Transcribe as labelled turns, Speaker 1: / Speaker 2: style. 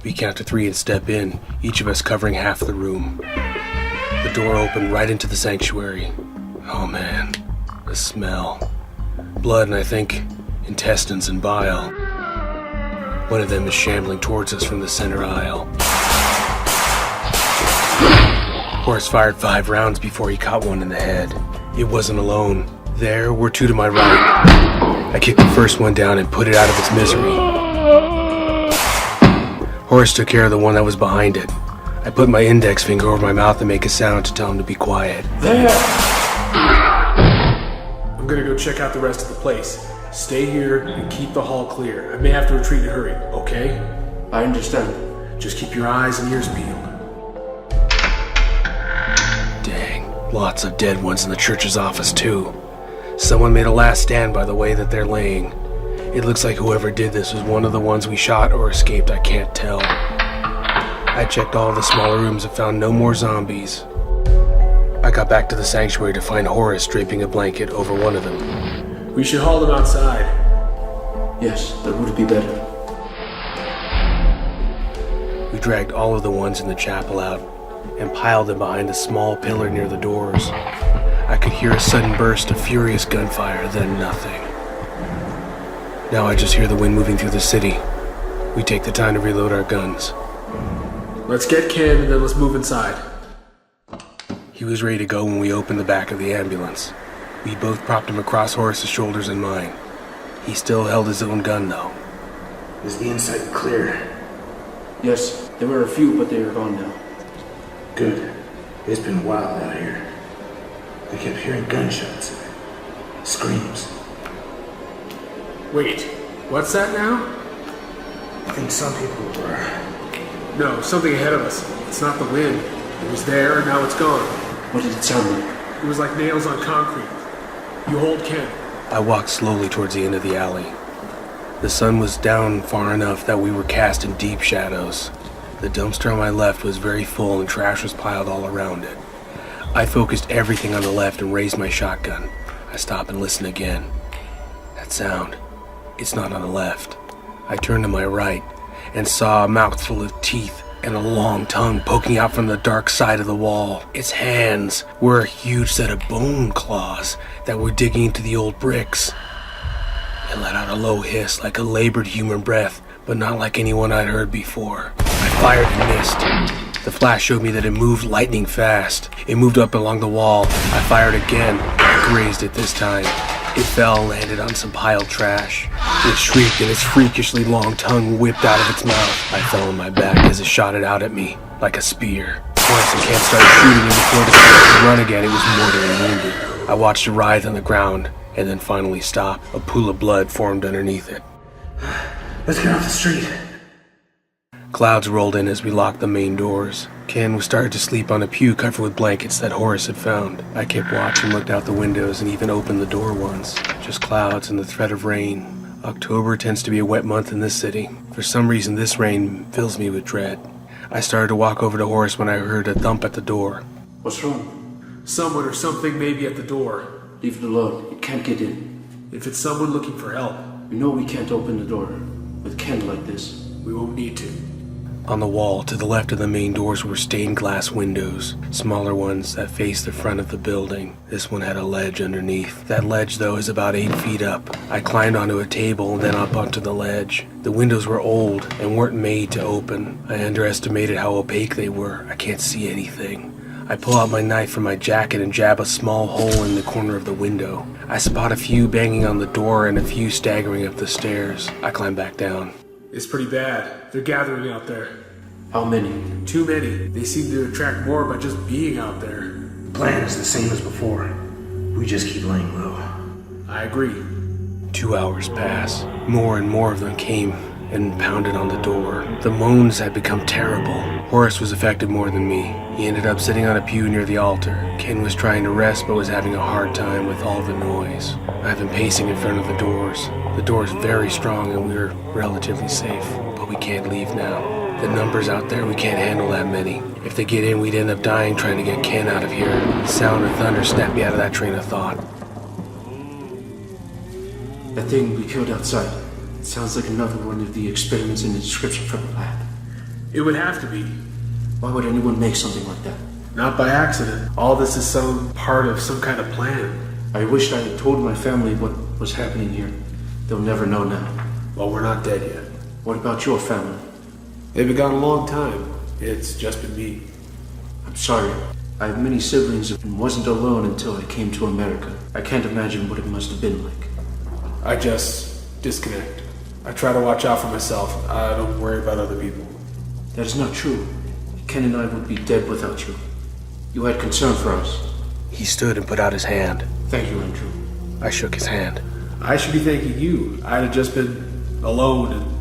Speaker 1: We count to 3 and step in, each of us covering half the room. The door opened right into the sanctuary. Oh man, the smell. Blood and I think intestines and bile. One of them is shambling towards us from the center aisle. Horace fired 5 rounds before he caught one in the head. It wasn't alone. There were 2 to my right. I kicked the first one down and put it out of its misery. Horace took care of the one that was behind it. I put my index finger over my mouth and make a sound to tell him to be quiet.
Speaker 2: There! I'm gonna go check out the rest of the place. Stay here and keep the hall clear. I may have to retreat in a hurry, okay?
Speaker 3: I understand.
Speaker 2: Just keep your eyes and ears peeled.
Speaker 1: Dang, lots of dead ones in the church's office too. Someone made a last stand by the way that they're laying. It looks like whoever did this was one of the ones we shot or escaped, I can't tell. I checked all the smaller rooms and found no more zombies. I got back to the sanctuary to find Horace draping a blanket over one of them.
Speaker 2: We should haul them outside.
Speaker 3: Yes, that would be better.
Speaker 1: We dragged all of the ones in the chapel out and piled them behind a small pillar near the doors. I could hear a sudden burst of furious gunfire, then nothing. Now I just hear the wind moving through the city. We take the time to reload our guns.
Speaker 2: Let's get Ken and then let's move inside.
Speaker 1: He was ready to go when we opened the back of the ambulance. We both propped him across Horace's shoulders and mine. He still held his own gun though.
Speaker 4: Is the inside clear?
Speaker 3: Yes, there were a few, but they are gone now.
Speaker 4: Good. It's been wild out here. I kept hearing gunshots. Screams.
Speaker 2: Wait, what's that now?
Speaker 4: I think some people were...
Speaker 2: No, something ahead of us. It's not the wind. It was there, and now it's gone.
Speaker 3: What did it sound like?
Speaker 2: It was like nails on concrete. You hold Ken.
Speaker 1: I walked slowly towards the end of the alley. The sun was down far enough that we were cast in deep shadows. The dumpster on my left was very full and trash was piled all around it. I focused everything on the left and raised my shotgun. I stopped and listened again. That sound. It's not on the left. I turned to my right and saw a mouthful of teeth and a long tongue poking out from the dark side of the wall. Its hands were a huge set of bone claws that were digging into the old bricks. It let out a low hiss like a labored human breath, but not like anyone I'd heard before. I fired and missed. The flash showed me that it moved lightning fast. It moved up along the wall. I fired again. I grazed it this time. It fell and landed on some piled trash. It shrieked and its freakishly long tongue whipped out of its mouth. I fell on my back as it shot it out at me, like a spear. Horace and Ken started shooting, and before the cat could run again, it was mortally wounded. I watched it writhe on the ground, and then finally stop. A pool of blood formed underneath it.
Speaker 4: Let's get off the street.
Speaker 1: Clouds rolled in as we locked the main doors. Ken was starting to sleep on a pew covered with blankets that Horace had found. I kept watch and looked out the windows and even opened the door once. Just clouds and the threat of rain. October tends to be a wet month in this city. For some reason, this rain fills me with dread. I started to walk over to Horace when I heard a thump at the door.
Speaker 3: What's wrong?
Speaker 2: Someone or something may be at the door.
Speaker 3: Leave it alone. It can't get in.
Speaker 2: If it's someone looking for help,
Speaker 3: We know we can't open the door with Ken like this.
Speaker 2: we won't need to.
Speaker 1: On the wall to the left of the main doors were stained glass windows, smaller ones that faced the front of the building. This one had a ledge underneath. That ledge, though, is about 8 feet up. I climbed onto a table and then up onto the ledge. The windows were old and weren't made to open. I underestimated how opaque they were. I can't see anything. I pull out my knife from my jacket and jab a small hole in the corner of the window. I spot a few banging on the door and a few staggering up the stairs. I climb back down.
Speaker 2: It's pretty bad. They're gathering out there.
Speaker 3: How many?
Speaker 2: Too many. They seem to attract more by just being out there.
Speaker 4: Plan is the same as before. We just keep laying low.
Speaker 2: I agree.
Speaker 1: 2 hours pass. More and more of them came and pounded on the door. The moans had become terrible. Horace was affected more than me. He ended up sitting on a pew near the altar. Ken was trying to rest but was having a hard time with all the noise. I've been pacing in front of the doors. The door is very strong and we're relatively safe, but we can't leave now. The numbers out there, we can't handle that many. If they get in, we'd end up dying trying to get Ken out of here. The sound of thunder snapped me out of that train of thought.
Speaker 3: That thing we killed outside. It sounds like another one of the experiments in the description from the lab.
Speaker 2: It would have to be.
Speaker 3: Why would anyone make something like that?
Speaker 2: Not by accident. All this is some part of some kind of plan.
Speaker 3: I wished I had told my family what was happening here. They'll never know now.
Speaker 2: Well, we're not dead yet.
Speaker 3: What about your family?
Speaker 2: They've been gone a long time. It's just been me.
Speaker 3: I'm sorry. I have many siblings and wasn't alone until I came to America. I can't imagine what it must have been like.
Speaker 2: I just disconnect. I try to watch out for myself. I don't worry about other people.
Speaker 3: That is not true. Ken and I would be dead without you. You had concern for us.
Speaker 1: He stood and put out his hand.
Speaker 3: Thank you, Andrew.
Speaker 1: I shook his hand.
Speaker 2: I should be thanking you. I'd have just been alone and